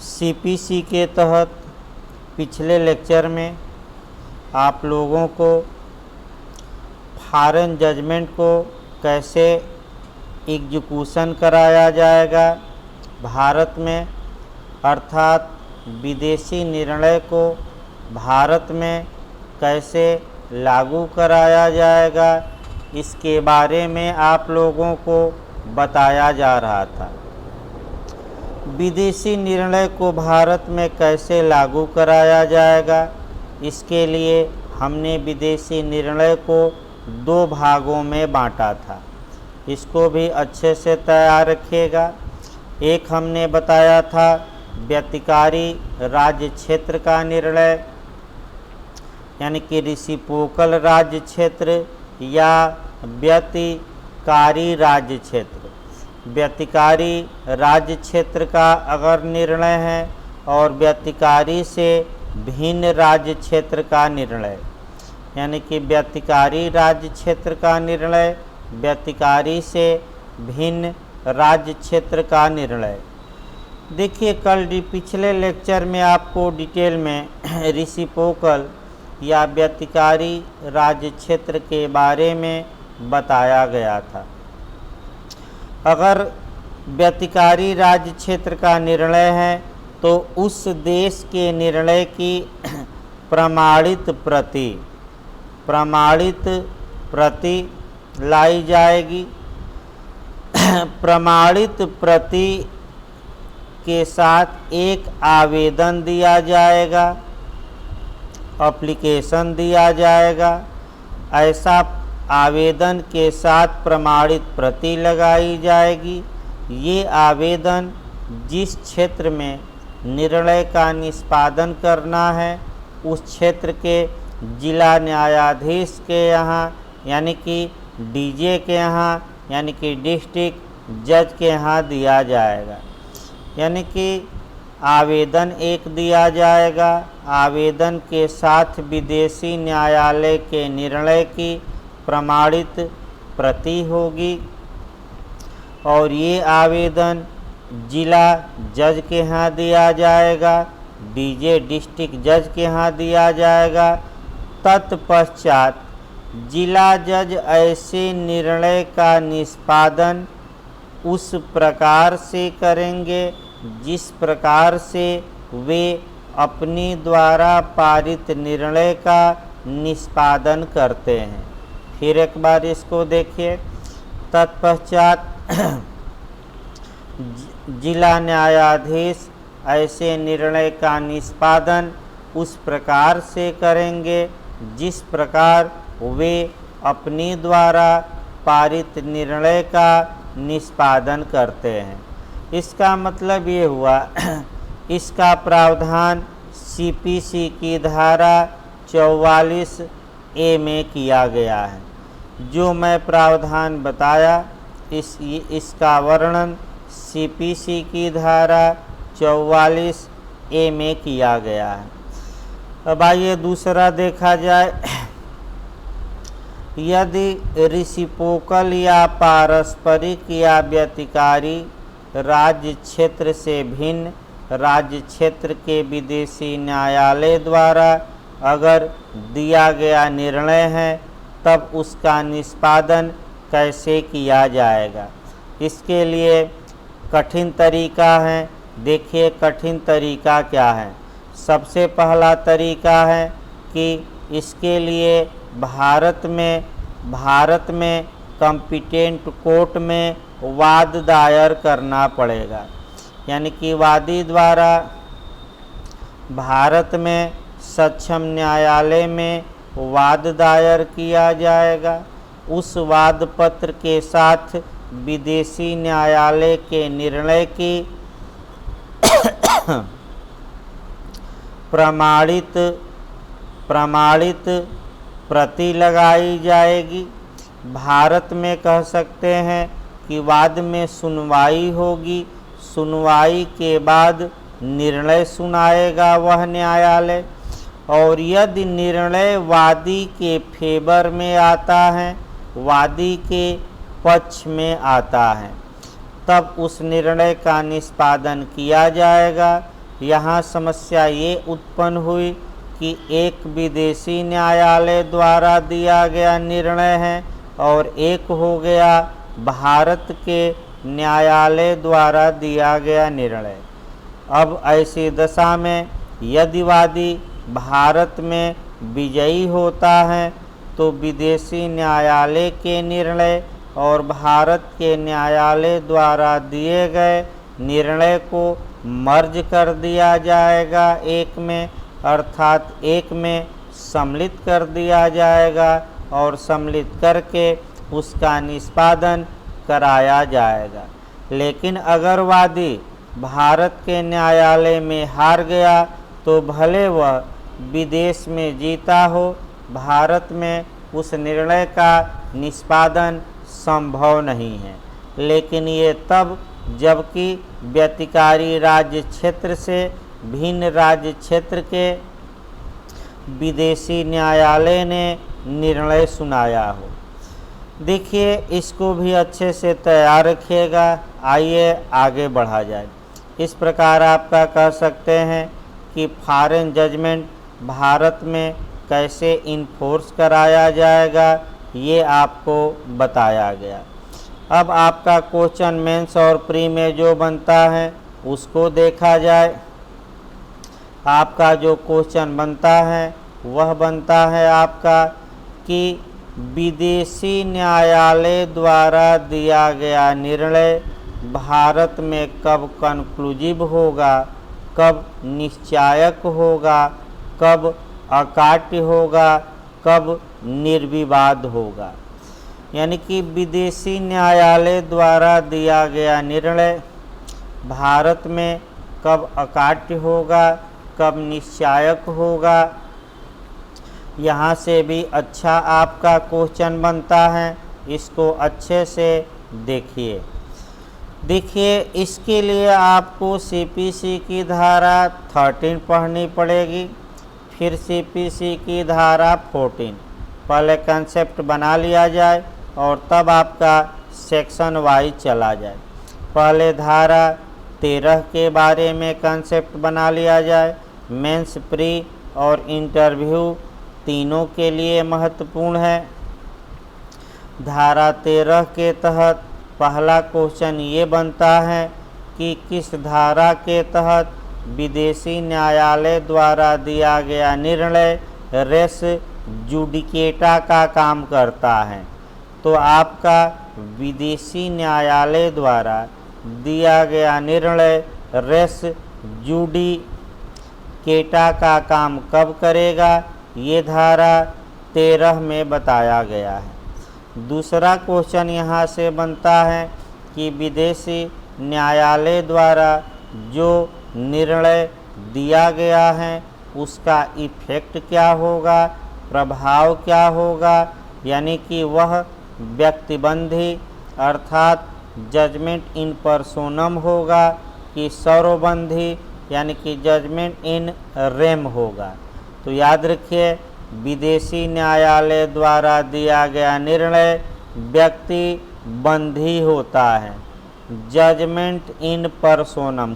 CPC के तहत पिछले लेक्चर में आप लोगों को फॉरेन जजमेंट को कैसे एग्जीक्यूशन कराया जाएगा भारत में, अर्थात विदेशी निर्णय को भारत में कैसे लागू कराया जाएगा, इसके बारे में आप लोगों को बताया जा रहा था। विदेशी निर्णय को भारत में कैसे लागू कराया जाएगा, इसके लिए हमने विदेशी निर्णय को दो भागों में बांटा था। इसको भी अच्छे से तैयार रखिएगा। एक हमने बताया था व्यतिकारी राज्य क्षेत्र का निर्णय, यानी कि रेसिप्रोकल राज्य क्षेत्र या व्यतिकारी राज्य क्षेत्र। व्यतिकारी राज्य क्षेत्र का अगर निर्णय है और व्यतिकारी से भिन्न राज्य क्षेत्र का निर्णय, यानी कि व्यतिकारी राज्य क्षेत्र का निर्णय, व्यतिकारी से भिन्न राज्य क्षेत्र का निर्णय। देखिए, कल पिछले लेक्चर में आपको डिटेल में रेसिप्रोकल या व्यतिकारी राज्य क्षेत्र के बारे में बताया गया था। अगर व्यतिकारी राज्य क्षेत्र का निर्णय है तो उस देश के निर्णय की प्रमाणित प्रति लाई जाएगी। प्रमाणित प्रति के साथ एक आवेदन दिया जाएगा, एप्लीकेशन दिया जाएगा। ऐसा आवेदन के साथ प्रमाणित प्रति लगाई जाएगी। ये आवेदन जिस क्षेत्र में निर्णय का निष्पादन करना है उस क्षेत्र के जिला न्यायाधीश के यहाँ, यानी कि डीजे के यहाँ, यानी कि डिस्ट्रिक्ट जज के यहाँ दिया जाएगा। यानी कि आवेदन एक दिया जाएगा, आवेदन के साथ विदेशी न्यायालय के निर्णय की प्रमाणित प्रति होगी और ये आवेदन जिला जज के यहाँ दिया जाएगा, डीजे डिस्ट्रिक्ट जज के यहाँ दिया जाएगा। तत्पश्चात जिला जज ऐसे निर्णय का निष्पादन उस प्रकार से करेंगे जिस प्रकार से वे अपनी द्वारा पारित निर्णय का निष्पादन करते हैं। फिर एक बार इसको देखिए। तत्पश्चात जिला न्यायाधीश ऐसे निर्णय का निष्पादन उस प्रकार से करेंगे जिस प्रकार वे अपनी द्वारा पारित निर्णय का निष्पादन करते हैं। इसका मतलब ये हुआ इसका प्रावधान सीपीसी की धारा 44A में किया गया है। जो मैं प्रावधान बताया इसका वर्णन सीपीसी की धारा 44A में किया गया है। अब आइए दूसरा देखा जाए। यदि रेसिप्रोकल या पारस्परिक या व्यतिकारी राज्य क्षेत्र से भिन्न राज्य क्षेत्र के विदेशी न्यायालय द्वारा अगर दिया गया निर्णय है तब उसका निष्पादन कैसे किया जाएगा। इसके लिए कठिन तरीका है। देखिए कठिन तरीका क्या है। सबसे पहला तरीका है कि इसके लिए भारत में कॉम्पिटेंट कोर्ट में वाद दायर करना पड़ेगा। यानी कि वादी द्वारा भारत में सक्षम न्यायालय में वाद दायर किया जाएगा। उस वाद पत्र के साथ विदेशी न्यायालय के निर्णय की प्रमाणित प्रति लगाई जाएगी। भारत में कह सकते हैं कि वाद में सुनवाई होगी। सुनवाई के बाद निर्णय सुनाएगा वह न्यायालय, और यदि निर्णय वादी के फेवर में आता है, वादी के पक्ष में आता है, तब उस निर्णय का निष्पादन किया जाएगा। यहाँ समस्या ये उत्पन्न हुई कि एक विदेशी न्यायालय द्वारा दिया गया निर्णय है और एक हो गया भारत के न्यायालय द्वारा दिया गया निर्णय। अब ऐसी दशा में यदि वादी भारत में विजयी होता है तो विदेशी न्यायालय के निर्णय और भारत के न्यायालय द्वारा दिए गए निर्णय को मर्ज कर दिया जाएगा एक में, अर्थात एक में सम्मिलित कर दिया जाएगा और सम्मिलित करके उसका निष्पादन कराया जाएगा। लेकिन अगर वादी भारत के न्यायालय में हार गया तो भले वह विदेश में जीता हो, भारत में उस निर्णय का निष्पादन संभव नहीं है। लेकिन ये तब जबकि व्यतिकारी राज्य क्षेत्र से भिन्न राज्य क्षेत्र के विदेशी न्यायालय ने निर्णय सुनाया हो। देखिए, इसको भी अच्छे से तैयार रखिएगा। आइए आगे बढ़ा जाए। इस प्रकार आपका कह सकते हैं कि फॉरेन जजमेंट भारत में कैसे इन्फोर्स कराया जाएगा, ये आपको बताया गया। अब आपका क्वेश्चन मेंस और प्री में जो बनता है उसको देखा जाए। आपका जो क्वेश्चन बनता है वह बनता है आपका कि विदेशी न्यायालय द्वारा दिया गया निर्णय भारत में कब कंक्लूसिव होगा, कब निश्चायक होगा, कब अकाट्य होगा, कब निर्विवाद होगा। यानी कि विदेशी न्यायालय द्वारा दिया गया निर्णय भारत में कब अकाट्य होगा, कब निश्चायक होगा। यहाँ से भी अच्छा आपका क्वेश्चन बनता है, इसको अच्छे से देखिए। इसके लिए आपको सीपीसी की धारा 13 पढ़नी पड़ेगी, फिर सीपीसी की धारा 14। पहले कंसेप्ट बना लिया जाए और तब आपका सेक्शन वाइज चला जाए। पहले धारा 13 के बारे में कंसेप्ट बना लिया जाए। मेंस, प्री और इंटरव्यू तीनों के लिए महत्वपूर्ण है। धारा 13 के तहत पहला क्वेश्चन ये बनता है कि किस धारा के तहत विदेशी न्यायालय द्वारा दिया गया निर्णय रेस जुडिकेटा का काम करता है। तो आपका विदेशी न्यायालय द्वारा दिया गया निर्णय रेस जुडिकेटा का काम कब करेगा, ये धारा 13 में बताया गया है। दूसरा क्वेश्चन यहाँ से बनता है कि विदेशी न्यायालय द्वारा जो निर्णय दिया गया है उसका इफ़ेक्ट क्या होगा, प्रभाव क्या होगा। यानी कि वह व्यक्तिबंधी अर्थात जजमेंट इन पर्सोनम होगा कि सौरबंधी यानी कि जजमेंट इन रेम होगा। तो याद रखिए, विदेशी न्यायालय द्वारा दिया गया निर्णय व्यक्ति बंधी होता है, जजमेंट इन पर्सोनम।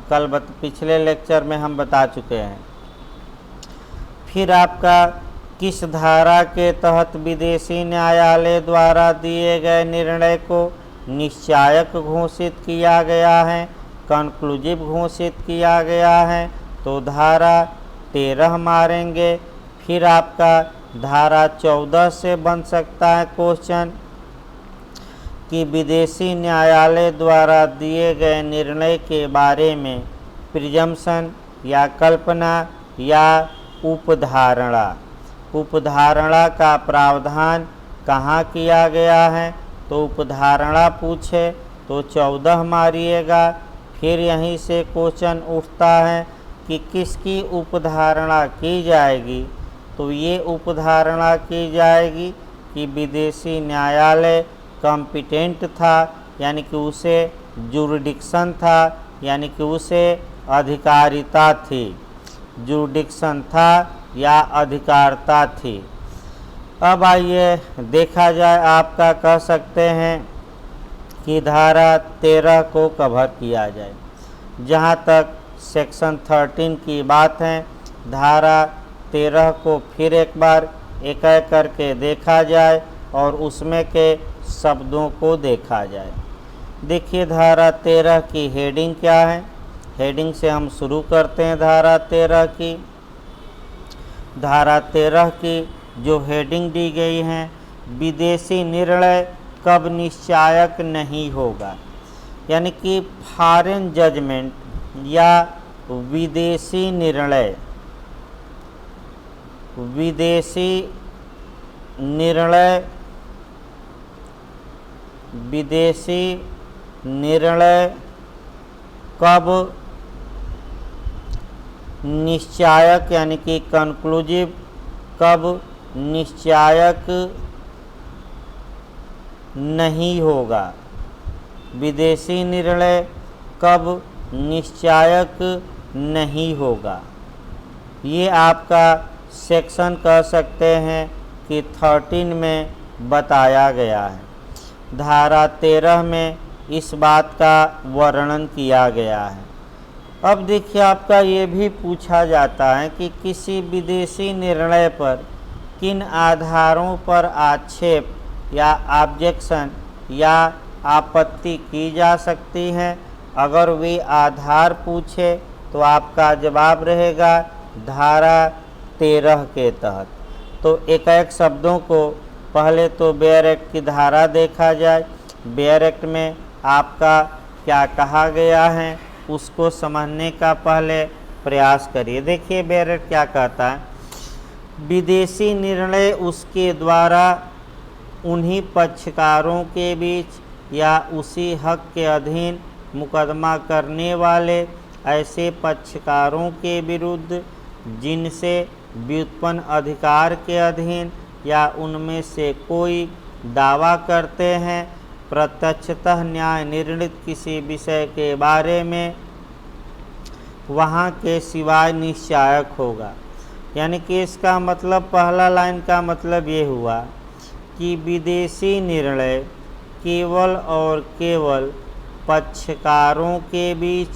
पिछले लेक्चर में हम बता चुके हैं। फिर आपका किस धारा के तहत विदेशी न्यायालय द्वारा दिए गए निर्णय को निश्चायक घोषित किया गया है, कंक्लूसिव घोषित किया गया है। तो धारा 13 मारेंगे। फिर आपका धारा 14 से बन सकता है क्वेश्चन कि विदेशी न्यायालय द्वारा दिए गए निर्णय के बारे में प्रिजम्पशन या कल्पना या उपधारणा का प्रावधान कहाँ किया गया है। तो उपधारणा पूछे तो 14 मारिएगा। फिर यहीं से क्वेश्चन उठता है कि किसकी उपधारणा की जाएगी। तो ये उपधारणा की जाएगी कि विदेशी न्यायालय कॉम्पिटेंट था, यानी कि उसे जुरिडिक्शन था, यानी कि उसे अधिकारिता थी, जुरिडिक्शन था या अधिकारिता थी। अब आइए देखा जाए, आपका कह सकते हैं कि धारा 13 को कवर किया जाए। जहाँ तक सेक्शन 13 की बात है। धारा 13 को फिर एक बार एक एक करके देखा जाए और उसमें के शब्दों को देखा जाए। देखिए धारा 13 की हेडिंग क्या है। हेडिंग से हम शुरू करते हैं। धारा 13 की जो हेडिंग दी गई है, विदेशी निर्णय कब निश्चायक नहीं होगा, यानी कि फॉरेन जजमेंट या विदेशी निर्णय कब निश्चायक यानी कि कंक्लूसिव कब निश्चायक नहीं होगा, विदेशी निर्णय कब निश्चायक नहीं होगा। ये आपका सेक्शन कह सकते हैं कि 13 में बताया गया है। धारा 13 में इस बात का वर्णन किया गया है। अब देखिए आपका ये भी पूछा जाता है कि किसी विदेशी निर्णय पर किन आधारों पर आक्षेप या ऑब्जेक्शन या आपत्ति की जा सकती है। अगर वे आधार पूछे तो आपका जवाब रहेगा धारा 13 के तहत। तो एक एक शब्दों को पहले तो बेयर एक्ट की धारा देखा जाए। बेयर एक्ट में आपका क्या कहा गया है उसको समझने का पहले प्रयास करिए। देखिए बेयर एक्ट क्या कहता है, विदेशी निर्णय उसके द्वारा उन्हीं पक्षकारों के बीच या उसी हक के अधीन मुकदमा करने वाले ऐसे पक्षकारों के विरुद्ध जिनसे व्युत्पन्न अधिकार के अधीन या उनमें से कोई दावा करते हैं प्रत्यक्षतः न्याय निर्णीत किसी विषय के बारे में वहाँ के सिवाय निश्चायक होगा। यानी कि इसका मतलब पहला लाइन का मतलब ये हुआ कि विदेशी निर्णय केवल और केवल पक्षकारों के बीच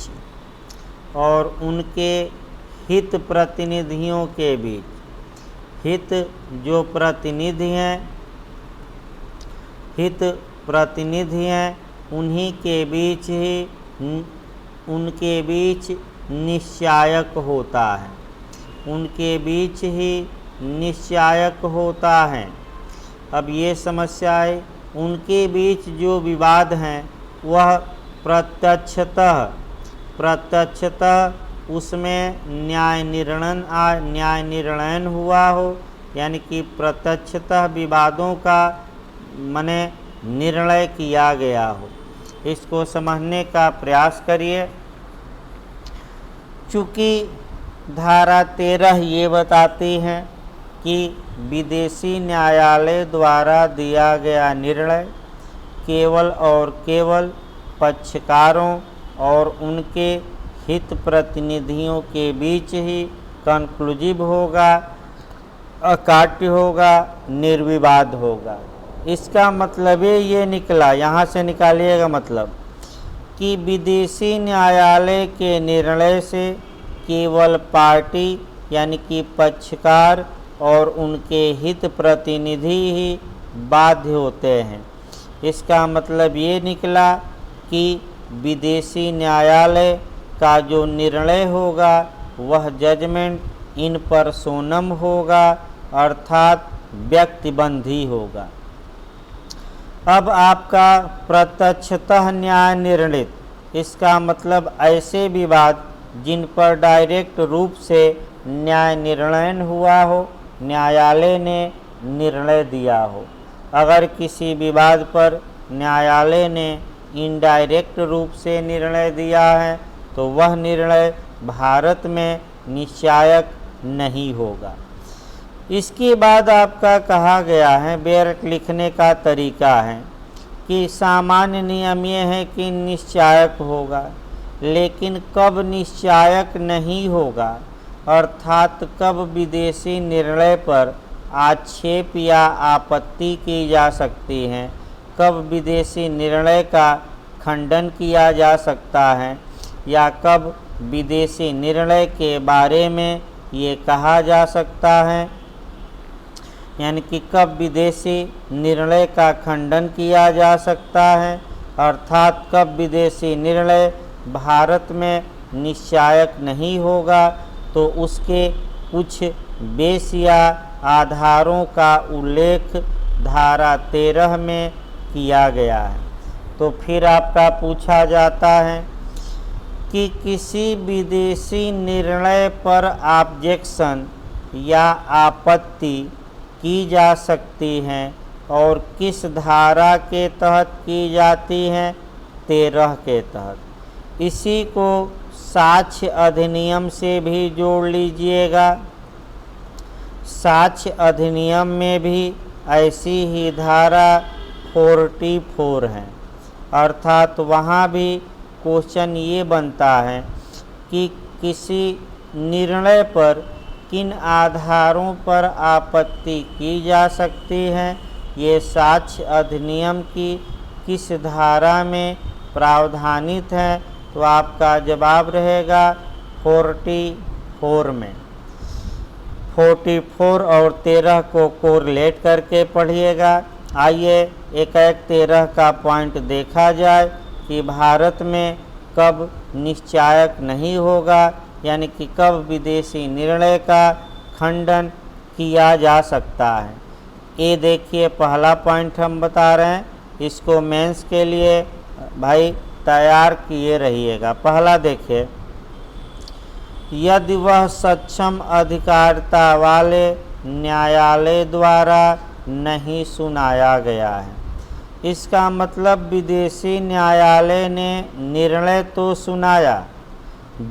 और उनके हित प्रतिनिधियों के बीच, हित प्रतिनिधि हैं उन्हीं के बीच ही उनके बीच निश्चायक होता है, उनके बीच ही निश्चायक होता है। अब ये समस्या है, उनके बीच जो विवाद हैं वह प्रत्यक्षतः उसमें न्याय निर्णय हुआ हो, यानी कि प्रत्यक्षतः विवादों का माने निर्णय किया गया हो। इसको समझने का प्रयास करिए। चूँकि धारा 13 ये बताती है कि विदेशी न्यायालय द्वारा दिया गया निर्णय केवल और केवल पक्षकारों और उनके हित प्रतिनिधियों के बीच ही कंक्लूसिव होगा, अकाट्य होगा, निर्विवाद होगा। इसका मतलब ये निकला, यहाँ से निकालिएगा मतलब कि विदेशी न्यायालय के निर्णय से केवल पार्टी यानी कि पक्षकार और उनके हित प्रतिनिधि ही बाध्य होते हैं। इसका मतलब ये निकला कि विदेशी न्यायालय का जो निर्णय होगा वह जजमेंट इन पर्सोनम होगा, अर्थात व्यक्तिबंधी होगा। अब आपका प्रत्यक्षतः न्याय निर्णीत, इसका मतलब ऐसे विवाद जिन पर डायरेक्ट रूप से न्याय निर्णय हुआ हो, न्यायालय ने निर्णय दिया हो। अगर किसी विवाद पर न्यायालय ने इनडायरेक्ट रूप से निर्णय दिया है तो वह निर्णय भारत में निश्चायक नहीं होगा। इसके बाद आपका कहा गया है, बेयर एक्ट लिखने का तरीका है कि सामान्य नियम ये है कि निश्चायक होगा, लेकिन कब निश्चायक नहीं होगा, अर्थात कब विदेशी निर्णय पर आक्षेप या आपत्ति की जा सकती है, कब विदेशी निर्णय का खंडन किया जा सकता है या कब विदेशी निर्णय के बारे में ये कहा जा सकता है, यानी कि कब विदेशी निर्णय का खंडन किया जा सकता है, अर्थात कब विदेशी निर्णय भारत में निश्चायक नहीं होगा, तो उसके कुछ बेस या आधारों का उल्लेख धारा 13 में किया गया है। तो फिर आपका पूछा जाता है कि किसी विदेशी निर्णय पर ऑब्जेक्शन या आपत्ति की जा सकती है और किस धारा के तहत की जाती है? 13 के तहत। इसी को साक्ष्य अधिनियम से भी जोड़ लीजिएगा। साक्ष्य अधिनियम में भी ऐसी ही धारा 44 है, अर्थात वहाँ भी क्वेश्चन ये बनता है कि किसी निर्णय पर किन आधारों पर आपत्ति की जा सकती है, ये साक्ष्य अधिनियम की किस धारा में प्रावधानित है? तो आपका जवाब रहेगा 44 में। 44 और 13 को कोरिलेट करके पढ़िएगा। आइए एक 13 का पॉइंट देखा जाए कि भारत में कब निश्चायक नहीं होगा, यानी कि कब विदेशी निर्णय का खंडन किया जा सकता है। ये देखिए पहला पॉइंट हम बता रहे हैं, इसको मेंस के लिए भाई तैयार किए रहिएगा। पहला देखिए, यदि वह सक्षम अधिकारिता वाले न्यायालय द्वारा नहीं सुनाया गया है। इसका मतलब विदेशी न्यायालय ने निर्णय तो सुनाया,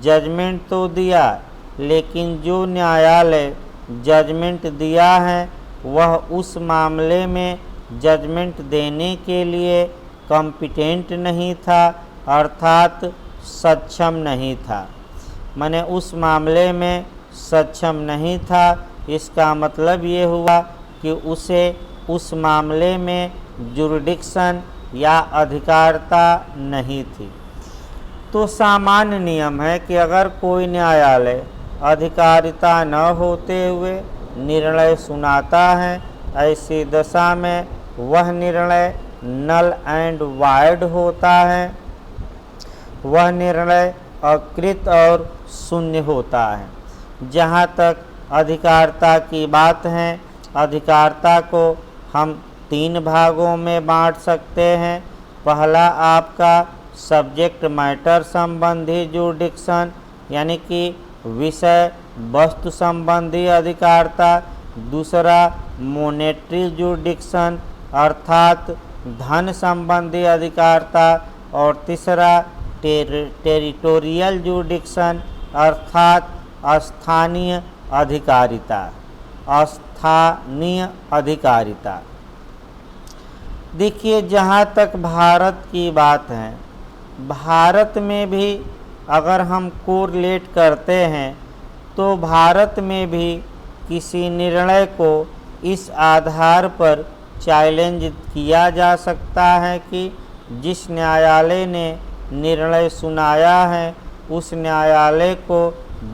जजमेंट तो दिया, लेकिन जो न्यायालय जजमेंट दिया है वह उस मामले में जजमेंट देने के लिए कॉम्पिटेंट नहीं था, अर्थात सक्षम नहीं था। माने उस मामले में सक्षम नहीं था। इसका मतलब ये हुआ कि उसे उस मामले में जुरिडिक्शन या अधिकारिता नहीं थी। तो सामान्य नियम है कि अगर कोई न्यायालय अधिकारिता न होते हुए निर्णय सुनाता है, ऐसी दशा में वह निर्णय नल एंड वाइड होता है, वह निर्णय अकृत और शून्य होता है। जहाँ तक अधिकारिता की बात है, अधिकारिता को हम 3 भागों में बांट सकते हैं। पहला आपका सब्जेक्ट मैटर संबंधी जुरिडिक्शन, यानी कि विषय वस्तु संबंधी अधिकारिता। दूसरा मॉनेटरी जुरिडिक्शन, अर्थात धन संबंधी अधिकारिता। और तीसरा टेरिटोरियल जुरिडिक्शन, अर्थात स्थानीय अधिकारिता। स्थानीय अधिकारिता। देखिए जहाँ तक भारत की बात है, भारत में भी अगर हम कोरिलेट करते हैं तो भारत में भी किसी निर्णय को इस आधार पर चैलेंज किया जा सकता है कि जिस न्यायालय ने निर्णय सुनाया है उस न्यायालय को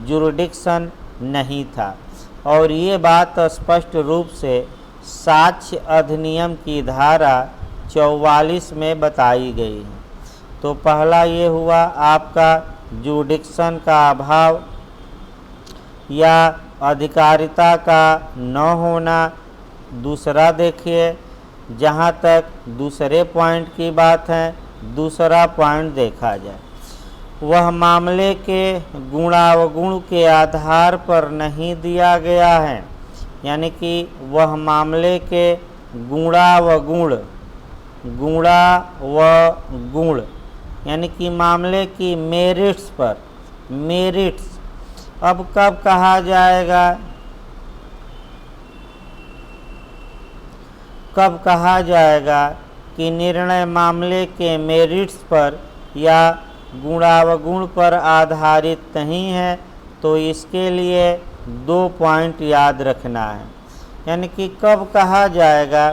जुरिडिक्शन नहीं था। और ये बात स्पष्ट रूप से साक्ष्य अधिनियम की धारा 44 में बताई गई है। तो पहला ये हुआ आपका जुरिडिक्शन का अभाव या अधिकारिता का न होना। दूसरा देखिए, जहाँ तक दूसरे पॉइंट की बात है, दूसरा पॉइंट देखा जाए, वह मामले के गुणावगुण के आधार पर नहीं दिया गया है, यानी कि वह मामले के गुणावगुण यानी कि मामले की मेरिट्स पर, मेरिट्स अब कब कहा जाएगा, कब कहा जाएगा कि निर्णय मामले के मेरिट्स पर या गुणावगुण पर आधारित नहीं है। तो इसके लिए 2 पॉइंट याद रखना है, यानी कि कब कहा जाएगा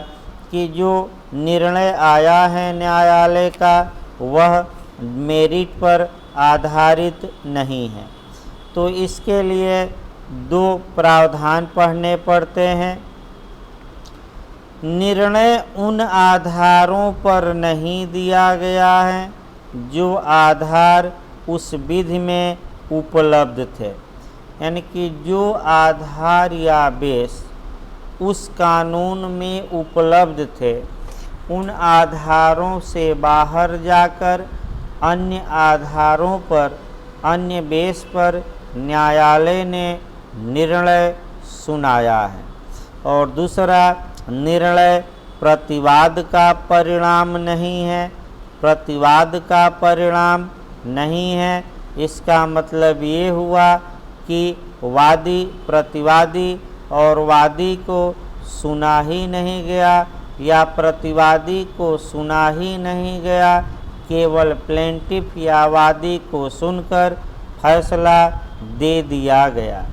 कि जो निर्णय आया है न्यायालय का वह मेरिट पर आधारित नहीं है। तो इसके लिए दो प्रावधान पढ़ने पड़ते हैं। निर्णय उन आधारों पर नहीं दिया गया है जो आधार उस विधि में उपलब्ध थे, यानी कि जो आधार या बेस उस कानून में उपलब्ध थे, उन आधारों से बाहर जाकर अन्य आधारों पर, अन्य बेस पर न्यायालय ने निर्णय सुनाया है। और दूसरा, निर्णय प्रतिवाद का परिणाम नहीं है। प्रतिवाद का परिणाम नहीं है, इसका मतलब ये हुआ कि वादी, प्रतिवादी और वादी को सुना ही नहीं गया या प्रतिवादी को सुना ही नहीं गया, केवल प्लेंटिफ या वादी को सुनकर फैसला दे दिया गया।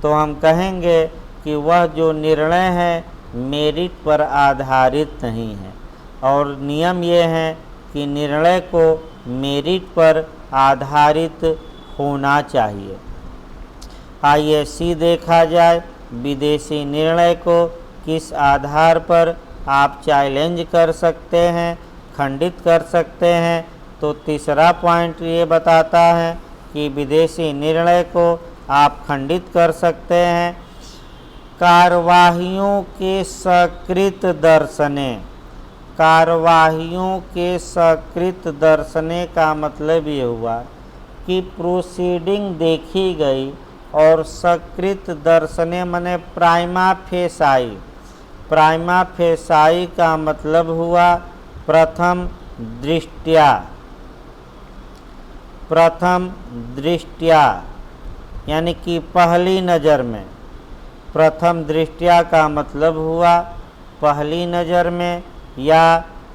तो हम कहेंगे कि वह जो निर्णय है मेरिट पर आधारित नहीं है। और नियम ये है कि निर्णय को मेरिट पर आधारित होना चाहिए। आइए सी देखा जाए, विदेशी निर्णय को किस आधार पर आप चैलेंज कर सकते हैं, खंडित कर सकते हैं। तो तीसरा पॉइंट ये बताता है कि विदेशी निर्णय को आप खंडित कर सकते हैं कार्यवाहियों के सकृत दर्शने। कार्यवाहियों के सकृत दर्शने का मतलब ये हुआ कि प्रोसीडिंग देखी गई और सकृत दर्शने मने प्राइमा फेसाई। प्राइमा फेसाई का मतलब हुआ प्रथम दृष्टया। प्रथम दृष्टया यानी कि पहली नज़र में। प्रथम दृष्टया का मतलब हुआ पहली नज़र में या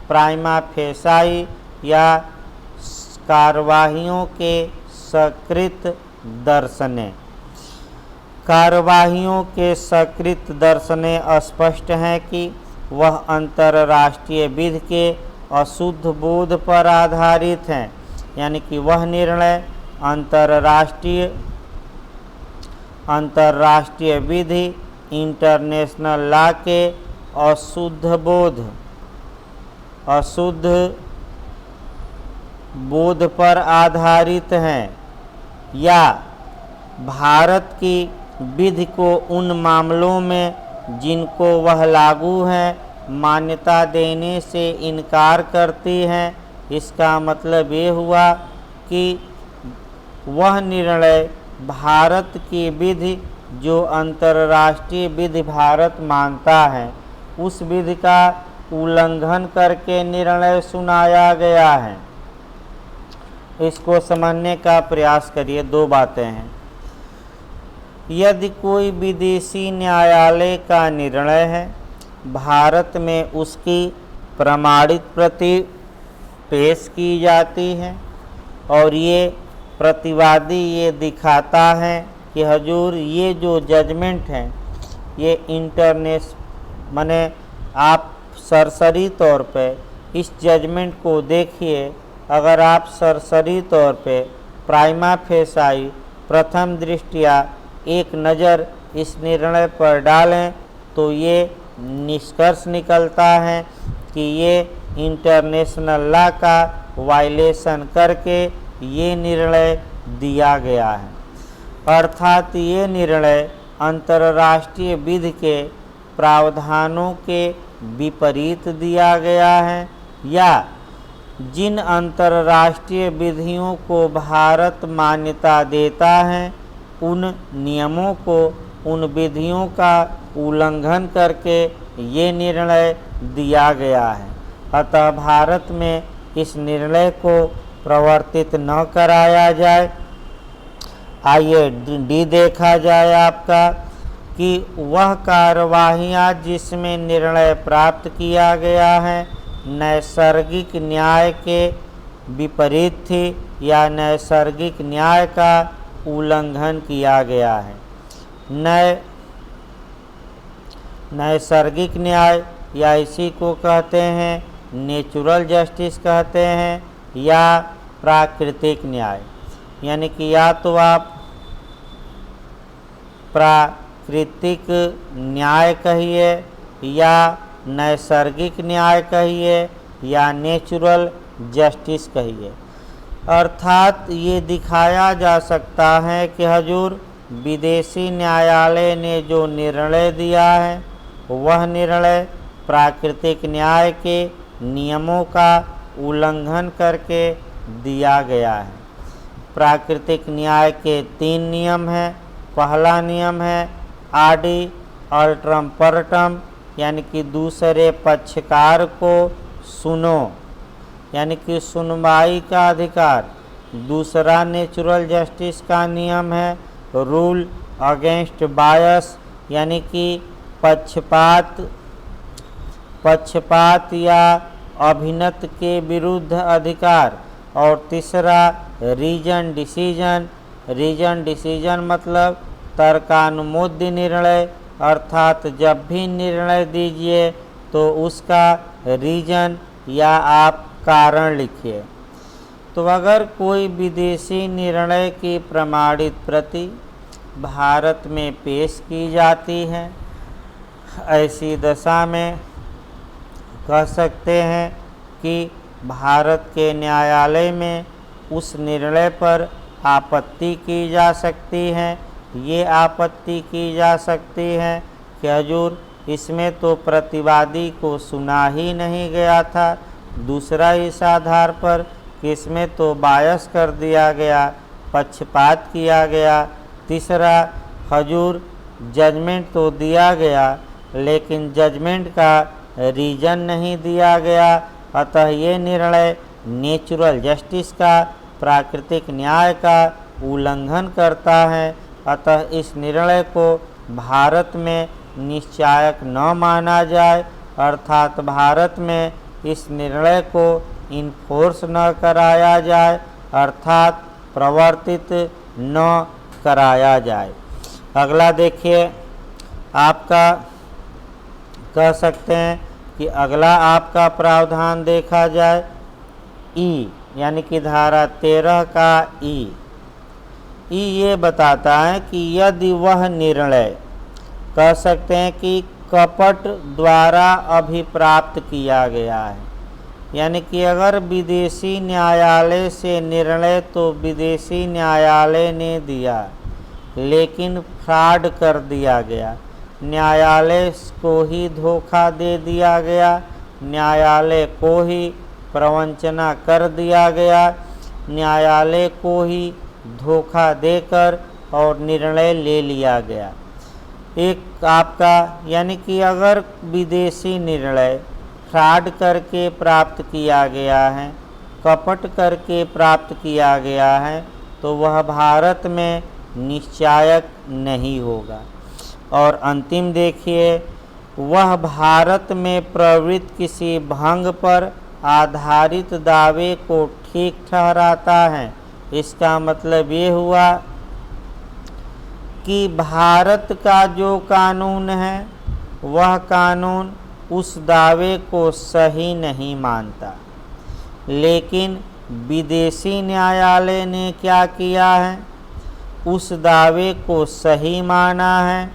प्राइमा फेसाई या कार्यवाहियों के सकृत दर्शने। कार्यवाहियों के सकृत दर्शने स्पष्ट हैं कि वह अंतर्राष्ट्रीय विधि के अशुद्ध बोध पर आधारित हैं, यानी कि वह निर्णय अंतर्राष्ट्रीय विधि इंटरनेशनल लॉ के अशुद्ध बोध पर आधारित हैं या भारत की विधि को उन मामलों में जिनको वह लागू है मान्यता देने से इनकार करती हैं। इसका मतलब ये हुआ कि वह निर्णय भारत की विधि जो अंतर्राष्ट्रीय विधि भारत मानता है उस विधि का उल्लंघन करके निर्णय सुनाया गया है। इसको समझने का प्रयास करिए। दो बातें हैं। यदि कोई विदेशी न्यायालय का निर्णय है, भारत में उसकी प्रमाणित प्रति पेश की जाती है और ये प्रतिवादी ये दिखाता है कि हजूर ये जो जजमेंट है ये माने आप सरसरी तौर पे इस जजमेंट को देखिए। अगर आप सरसरी तौर पे प्राइमा फेसाई प्रथम दृष्टया एक नज़र इस निर्णय पर डालें तो ये निष्कर्ष निकलता है कि ये इंटरनेशनल लॉ का वायलेशन करके ये निर्णय दिया गया है, अर्थात ये निर्णय अंतर्राष्ट्रीय विधि के प्रावधानों के विपरीत दिया गया है या जिन अंतर्राष्ट्रीय विधियों को भारत मान्यता देता है उन नियमों को, उन विधियों का उल्लंघन करके ये निर्णय दिया गया है। अतः भारत में इस निर्णय को प्रवर्तित न कराया जाए। आइए डी देखा जाए आपका कि वह कार्यवाहियाँ जिसमें निर्णय प्राप्त किया गया है नैसर्गिक न्याय के विपरीत थी या नैसर्गिक न्याय का उल्लंघन किया गया है। नैसर्गिक न्याय या इसी को कहते हैं नेचुरल जस्टिस कहते हैं या प्राकृतिक न्याय। यानी कि या तो आप प्राकृतिक न्याय कहिए या नैसर्गिक न्याय कहिए या नेचुरल जस्टिस कहिए। अर्थात ये दिखाया जा सकता है कि हजूर विदेशी न्यायालय ने जो निर्णय दिया है वह निर्णय प्राकृतिक न्याय के नियमों का उल्लंघन करके दिया गया है। प्राकृतिक न्याय के 3 नियम हैं। पहला नियम है आडि अल्ट्रम परटम, यानी कि दूसरे पक्षकार को सुनो, यानी कि सुनवाई का अधिकार। दूसरा नेचुरल जस्टिस का नियम है रूल अगेंस्ट बायस, यानी कि पक्षपात या अभिनत के विरुद्ध अधिकार। और तीसरा रीजन डिसीजन मतलब तर्कानुमोद्य निर्णय, अर्थात जब भी निर्णय दीजिए तो उसका रीजन या आप कारण लिखिए। तो अगर कोई विदेशी निर्णय की प्रमाणित प्रति भारत में पेश की जाती है, ऐसी दशा में कह सकते हैं कि भारत के न्यायालय में उस निर्णय पर आपत्ति की जा सकती है। ये आपत्ति की जा सकती है कि हजूर इसमें तो प्रतिवादी को सुना ही नहीं गया था। दूसरा इस आधार पर कि इसमें तो बायस कर दिया गया, पक्षपात किया गया। तीसरा हजूर जजमेंट तो दिया गया लेकिन जजमेंट का रीजन नहीं दिया गया, अतः ये निर्णय नेचुरल जस्टिस का, प्राकृतिक न्याय का उल्लंघन करता है। अतः इस निर्णय को भारत में निश्चायक न माना जाए, अर्थात भारत में इस निर्णय को इन्फोर्स न कराया जाए, अर्थात प्रवर्तित न कराया जाए। अगला देखिए, आपका कह सकते हैं कि अगला आपका प्रावधान देखा जाए ई, यानी कि धारा 13 का ई ये बताता है कि यदि वह निर्णय कह सकते हैं कि कपट द्वारा अभिप्राप्त किया गया है, यानी कि अगर विदेशी न्यायालय से निर्णय तो विदेशी न्यायालय ने दिया लेकिन फ्रॉड कर दिया गया, न्यायालय को ही धोखा दे दिया गया, न्यायालय को ही प्रवंचना कर दिया गया, न्यायालय को ही धोखा देकर और निर्णय ले लिया गया। एक आपका यानी कि अगर विदेशी निर्णय फ्रॉड करके प्राप्त किया गया है, कपट करके प्राप्त किया गया है, तो वह भारत में निश्चायक नहीं होगा। और अंतिम देखिए, वह भारत में प्रवृत्त किसी भंग पर आधारित दावे को ठीक ठहराता है। इसका मतलब ये हुआ कि भारत का जो कानून है वह कानून उस दावे को सही नहीं मानता, लेकिन विदेशी न्यायालय ने क्या किया है, उस दावे को सही माना है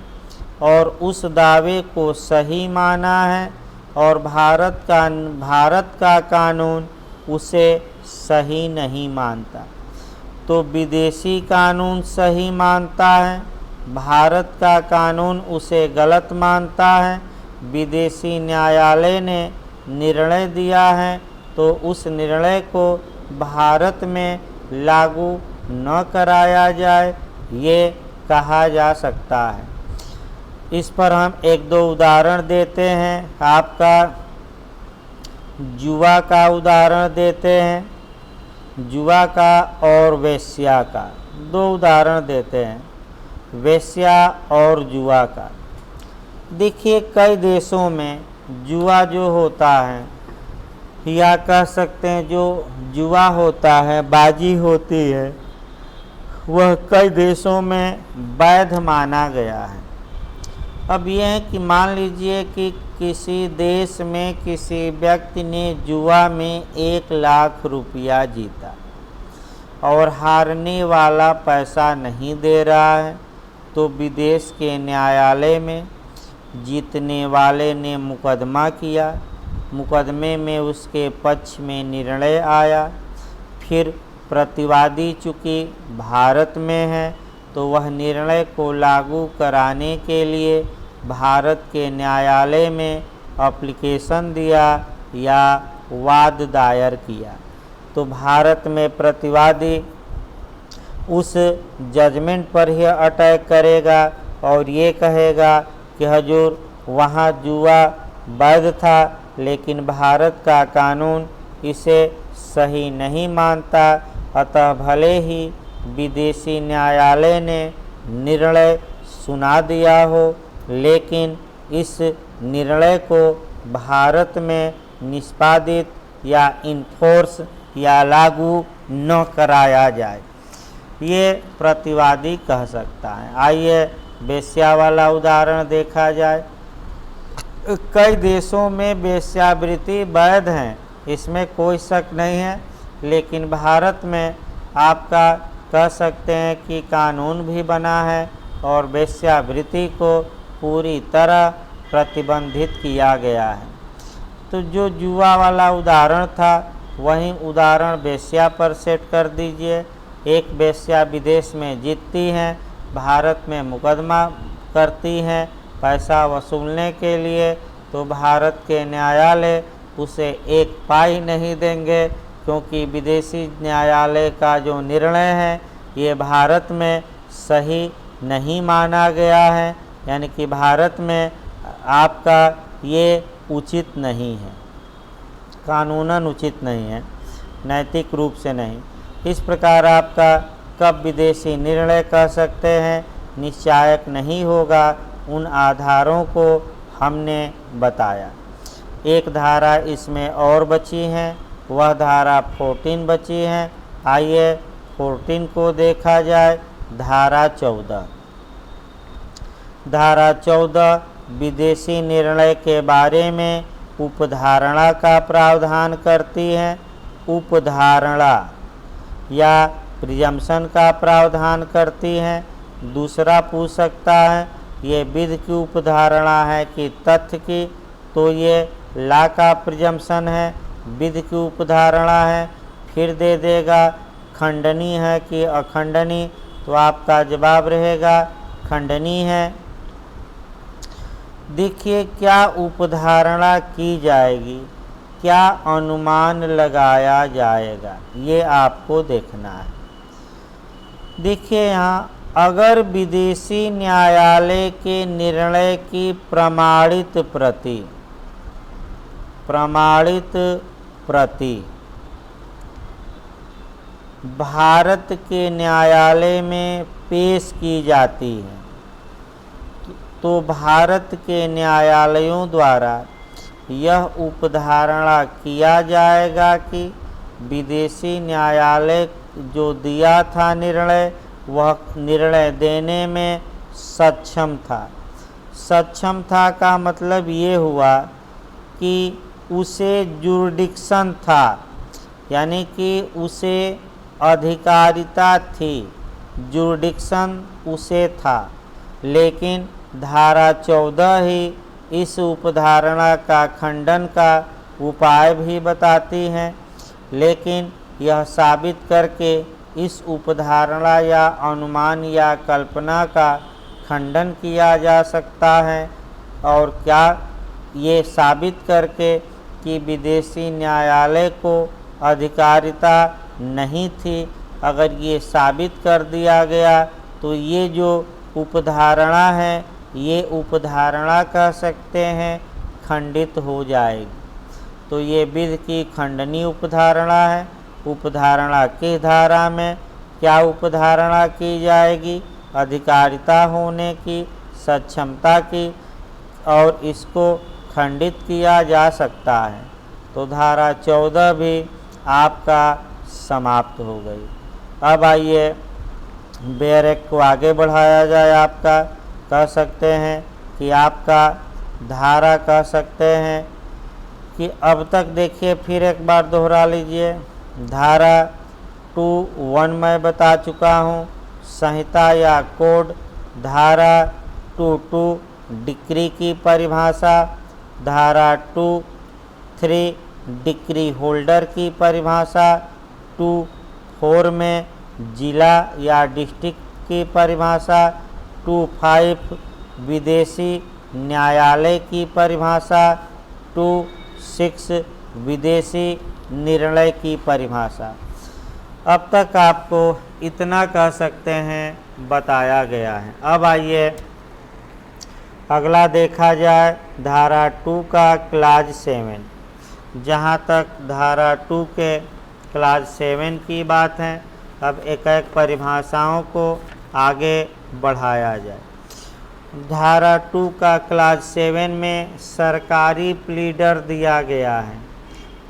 और उस दावे को सही माना है और भारत का कानून उसे सही नहीं मानता। तो विदेशी कानून सही मानता है, भारत का कानून उसे गलत मानता है। विदेशी न्यायालय ने निर्णय दिया है तो उस निर्णय को भारत में लागू न कराया जाए, ये कहा जा सकता है। इस पर हम 1-2 उदाहरण देते हैं। आपका जुआ का उदाहरण देते हैं, जुआ का और वेश्या का 2 उदाहरण देते हैं, वेश्या और जुआ का। देखिए, कई देशों में जुआ जो होता है, या कह सकते हैं जो जुआ होता है, बाजी होती है, वह कई देशों में वैध माना गया है। अब यह है कि मान लीजिए कि किसी देश में किसी व्यक्ति ने जुआ में 1 लाख रुपया जीता और हारने वाला पैसा नहीं दे रहा है तो विदेश के न्यायालय में जीतने वाले ने मुकदमा किया, मुकदमे में उसके पक्ष में निर्णय आया, फिर प्रतिवादी चूँकि भारत में है तो वह निर्णय को लागू कराने के लिए भारत के न्यायालय में एप्लीकेशन दिया या वाद दायर किया। तो भारत में प्रतिवादी उस जजमेंट पर ही अटैक करेगा और ये कहेगा कि हजूर वहाँ जुआ वैध था, लेकिन भारत का कानून इसे सही नहीं मानता, अतः भले ही विदेशी न्यायालय ने निर्णय सुना दिया हो, लेकिन इस निर्णय को भारत में निष्पादित या इन्फोर्स या लागू न कराया जाए, ये प्रतिवादी कह सकता है। आइए वेश्या वाला उदाहरण देखा जाए। कई देशों में वेश्यावृत्ति वैध हैं, इसमें कोई शक नहीं है, लेकिन भारत में आपका कह सकते हैं कि कानून भी बना है और वेश्यावृत्ति को पूरी तरह प्रतिबंधित किया गया है। तो जो जुआ वाला उदाहरण था वही उदाहरण वेश्या पर सेट कर दीजिए। एक वेश्या विदेश में जीतती हैं, भारत में मुकदमा करती हैं पैसा वसूलने के लिए, तो भारत के न्यायालय उसे एक पाई नहीं देंगे, क्योंकि विदेशी न्यायालय का जो निर्णय है ये भारत में सही नहीं माना गया है, यानी कि भारत में आपका ये उचित नहीं है, कानूनन उचित नहीं है, नैतिक रूप से नहीं। इस प्रकार आपका कब विदेशी निर्णय कह सकते हैं निश्चायक नहीं होगा, उन आधारों को हमने बताया। एक धारा इसमें और बची है, वह धारा 14 बची है। आइए 14 को देखा जाए। धारा 14, धारा 14 विदेशी निर्णय के बारे में उपधारणा का प्रावधान करती है। उपधारणा या प्रिजम्पशन का प्रावधान करती हैं। दूसरा पूछ सकता है ये विधि की उपधारणा है कि तथ्य की, तो ये ला का प्रिजम्पशन है, विधि की उपधारणा है। फिर दे देगा खंडनी है कि अखंडनी, तो आपका जवाब रहेगा खंडनी है। देखिए क्या उपधारणा की जाएगी, क्या अनुमान लगाया जाएगा, ये आपको देखना है। देखिए यहाँ अगर विदेशी न्यायालय के निर्णय की प्रमाणित प्रति भारत के न्यायालय में पेश की जाती है, तो भारत के न्यायालयों द्वारा यह उपधारणा किया जाएगा कि विदेशी न्यायालय जो दिया था निर्णय, वह निर्णय देने में सक्षम था। सक्षम था का मतलब ये हुआ कि उसे जुरिडिक्शन था, यानी कि उसे अधिकारिता थी, जुरिडिक्शन उसे था। लेकिन धारा 14 ही इस उपधारणा का खंडन का उपाय भी बताती हैं, लेकिन यह साबित करके इस उपधारणा या अनुमान या कल्पना का खंडन किया जा सकता है। और क्या ये साबित करके कि विदेशी न्यायालय को अधिकारिता नहीं थी, अगर ये साबित कर दिया गया तो ये जो उपधारणा है ये उपधारणा कह सकते हैं खंडित हो जाएगी। तो ये विधि की खंडनीय उपधारणा है। उपधारणा की धारा में क्या उपधारणा की जाएगी, अधिकारिता होने की, सक्षमता की, और इसको खंडित किया जा सकता है। तो धारा 14 भी आपका समाप्त हो गई। अब आइए बेरेक को आगे बढ़ाया जाए। आपका कह सकते हैं कि आपका धारा कह सकते हैं कि अब तक देखिए फिर एक बार दोहरा लीजिए। धारा 2(1) मैं बता चुका हूँ। संहिता या कोड, धारा 2(2) डिक्री की परिभाषा, धारा 2(3) डिक्री होल्डर की परिभाषा, 2(4) में जिला या डिस्ट्रिक्ट की परिभाषा, 2(5) विदेशी न्यायालय की परिभाषा, 2(6) विदेशी निर्णय की परिभाषा। अब तक आपको इतना कह सकते हैं बताया गया है। अब आइए अगला देखा जाए धारा 2 का क्लाज 7। जहाँ तक धारा 2 के क्लाज 7 की बात है, अब एक एक परिभाषाओं को आगे बढ़ाया जाए। धारा 2 का क्लाज 7 में सरकारी प्लीडर दिया गया है।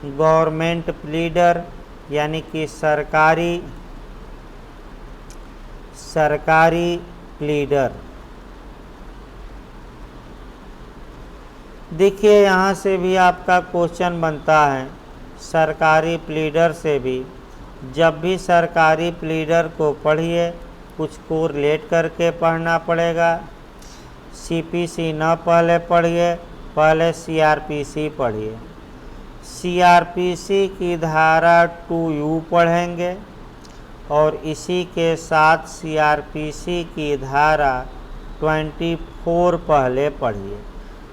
गवर्नमेंट प्लीडर यानी कि सरकारी प्लीडर। देखिए यहाँ से भी आपका क्वेश्चन बनता है, सरकारी प्लीडर से भी। जब भी सरकारी प्लीडर को पढ़िए कुछ को रिलेट करके पढ़ना पड़ेगा। सीपीसी न पहले पढ़िए, पहले सीआरपीसी पढ़िए। सीआरपीसी की धारा 2U पढ़ेंगे और इसी के साथ सीआरपीसी की धारा 24 पहले पढ़िए,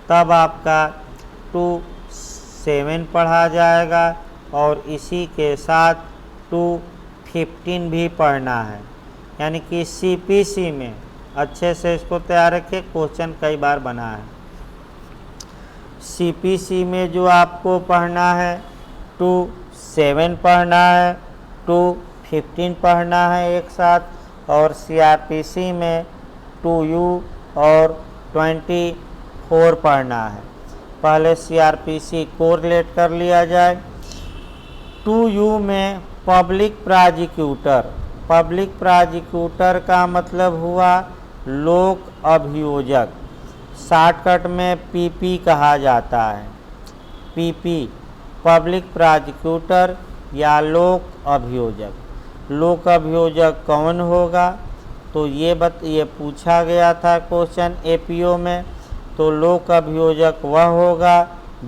तब आपका 2(7) पढ़ा जाएगा और इसी के साथ 2(15) भी पढ़ना है। यानी कि सीपीसी में अच्छे से इसको तैयार रखिए, क्वेश्चन कई बार बना है। सीपीसी में जो आपको पढ़ना है 2(7) पढ़ना है, 2(15) पढ़ना है एक साथ, और सीआरपीसी में 2U और 24 पढ़ना है। पहले सीआरपीसी को रिलेट कर लिया जाए। 2U में पब्लिक प्रोसिक्यूटर। पब्लिक प्रोसिक्यूटर का मतलब हुआ लोक अभियोजक, शॉर्टकट में पीपी कहा जाता है। पीपी पब्लिक प्रोसिक्यूटर या लोक अभियोजक। लोक अभियोजक कौन होगा, तो ये पूछा गया था क्वेश्चन एपीओ में। तो लोक अभियोजक वह होगा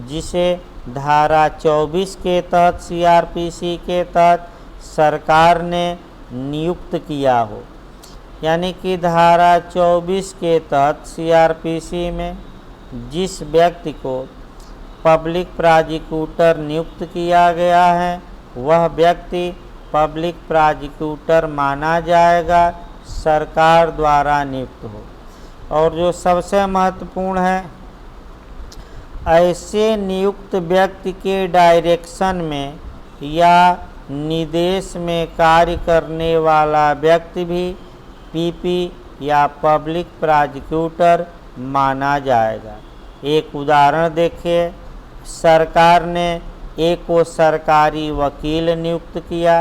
जिसे धारा 24 के तहत सीआरपीसी के तहत सरकार ने नियुक्त किया हो। यानी कि धारा 24 के तहत सीआरपीसी में जिस व्यक्ति को पब्लिक प्रोसिक्यूटर नियुक्त किया गया है, वह व्यक्ति पब्लिक प्रोसिक्यूटर माना जाएगा, सरकार द्वारा नियुक्त हो। और जो सबसे महत्वपूर्ण है, ऐसे नियुक्त व्यक्ति के डायरेक्शन में या निर्देश में कार्य करने वाला व्यक्ति भी पीपी या पब्लिक प्रोसिक्यूटर माना जाएगा। एक उदाहरण देखिए, सरकार ने ए को सरकारी वकील नियुक्त किया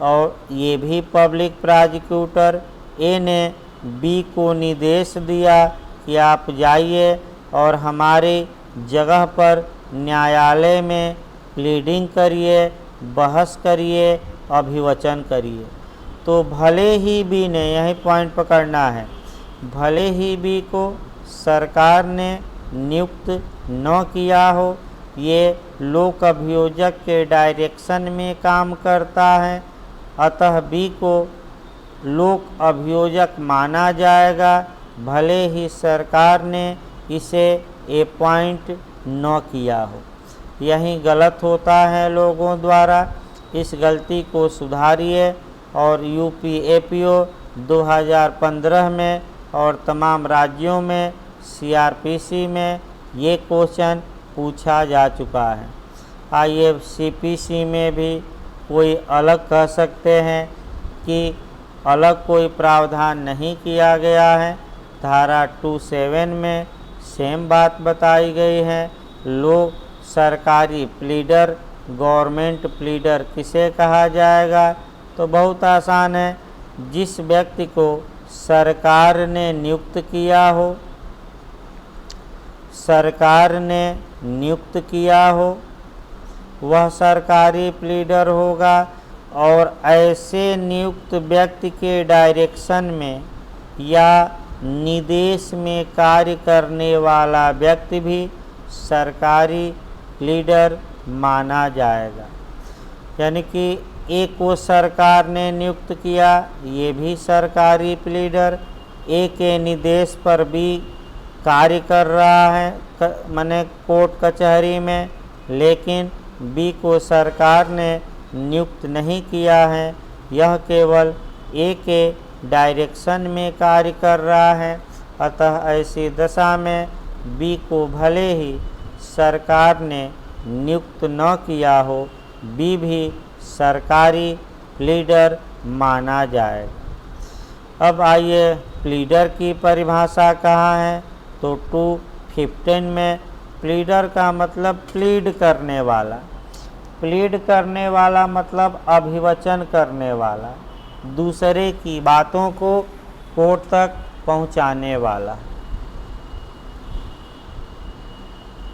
और ये भी पब्लिक प्रोसिक्यूटर। ए ने बी को निर्देश दिया कि आप जाइए और हमारी जगह पर न्यायालय में प्लीडिंग करिए, बहस करिए, अभिवचन करिए। तो भले ही बी ने, यही पॉइंट पकड़ना है, भले ही बी को सरकार ने नियुक्त न किया हो, ये लोक अभियोजक के डायरेक्शन में काम करता है, अतः बी को लोक अभियोजक माना जाएगा, भले ही सरकार ने इसे अपॉइंट न किया हो। यही गलत होता है लोगों द्वारा, इस गलती को सुधारिए। और यूपी एपीओ 2015 में और तमाम राज्यों में सीआरपीसी में ये क्वेश्चन पूछा जा चुका है। आइए सीपीसी में भी कोई अलग कह सकते हैं कि अलग कोई प्रावधान नहीं किया गया है। धारा 27 में सेम बात बताई गई है। लोग सरकारी प्लीडर, गवर्नमेंट प्लीडर किसे कहा जाएगा, तो बहुत आसान है, जिस व्यक्ति को सरकार ने नियुक्त किया हो, सरकार ने नियुक्त किया हो, वह सरकारी प्लीडर होगा। और ऐसे नियुक्त व्यक्ति के डायरेक्शन में या निर्देश में कार्य करने वाला व्यक्ति भी सरकारी लीडर माना जाएगा। यानी कि एक को सरकार ने नियुक्त किया, ये भी सरकारी लीडर एक के निर्देश पर भी कार्य कर रहा है माने कोर्ट कचहरी में, लेकिन बी को सरकार ने नियुक्त नहीं किया है, यह केवल ए के डायरेक्शन में कार्य कर रहा है। अतः ऐसी दशा में बी को भले ही सरकार ने नियुक्त न किया हो, बी भी सरकारी प्लीडर माना जाएगा। अब आइए प्लीडर की परिभाषा कहाँ है, तो 215 में प्लीडर का मतलब प्लीड करने वाला। प्लीड करने वाला मतलब अभिवचन करने वाला, दूसरे की बातों को कोर्ट तक पहुँचाने वाला।